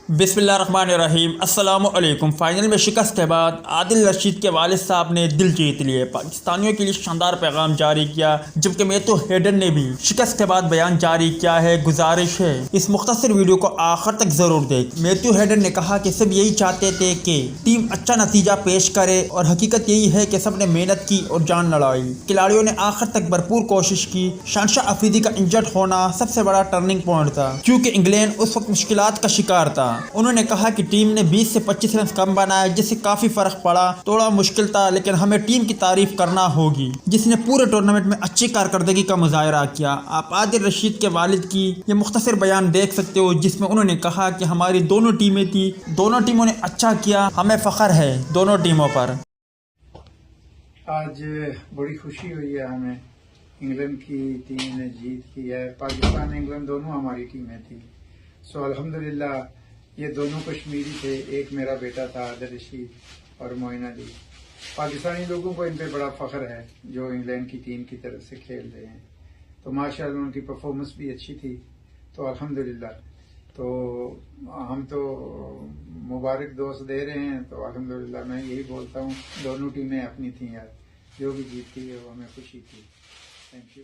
बिस्मिल्लाहिर्रहमानिर्रहीम। अस्सलामु अलैकुम। फाइनल में शिकस्त के बाद आदिल रशीद के वालिद साहब ने दिल जीत लिए, पाकिस्तानियों के लिए शानदार पैगाम जारी किया, जबकि मैथ्यू हेडन ने भी शिकस्त के बाद बयान जारी किया है। गुजारिश है इस मुख्तसर वीडियो को आखिर तक जरूर देख। मैथ्यू हेडन ने कहा कि सब यही चाहते थे कि टीम अच्छा नतीजा पेश करे और हकीकत यही है कि सब ने मेहनत की और जान लड़ाई। खिलाड़ियों ने आखिर तक भरपूर कोशिश की। शानशाह अफरीदी का इंजर्ड होना सबसे बड़ा टर्निंग पॉइंट था, क्योंकि इंग्लैंड उस वक्त मुश्किलात का शिकार था। उन्होंने कहा कि टीम ने 20 से 25 रन कम बनाए, जिससे काफी फर्क पड़ा। थोड़ा मुश्किल था, लेकिन हमें टीम की तारीफ करना होगी जिसने पूरे टूर्नामेंट में अच्छी कारकर्दगी का मुजाहरा किया। आप आदिल रशीद के वालिद की ये मुख्तसर बयान देख सकते हो, जिसमें उन्होंने कहा कि हमारी दोनों टीमें थी, दोनों टीमों ने अच्छा किया, हमें फख्र है दोनों टीमों पर। आज बड़ी खुशी हुई है हमें, इंग्लैंड की टीम ने जीत की है। पाकिस्तान इंग्लैंड दोनों हमारी टीमें थी। सो अल्हम्दुलिल्लाह ये दोनों कश्मीरी थे, एक मेरा बेटा था आदिल रशीद और मोइन अली। पाकिस्तानी लोगों को इन पे बड़ा फख्र है जो इंग्लैंड की टीम की तरफ से खेल रहे हैं। तो माशाल्लाह उनकी परफॉर्मेंस भी अच्छी थी, तो अल्हम्दुलिल्लाह। तो हम तो मुबारक दोस्त दे रहे हैं, तो अल्हम्दुलिल्लाह मैं यही बोलता हूँ दोनों टीमें अपनी थी यार, जो भी जीतती है वो हमें खुशी थी। Thank you.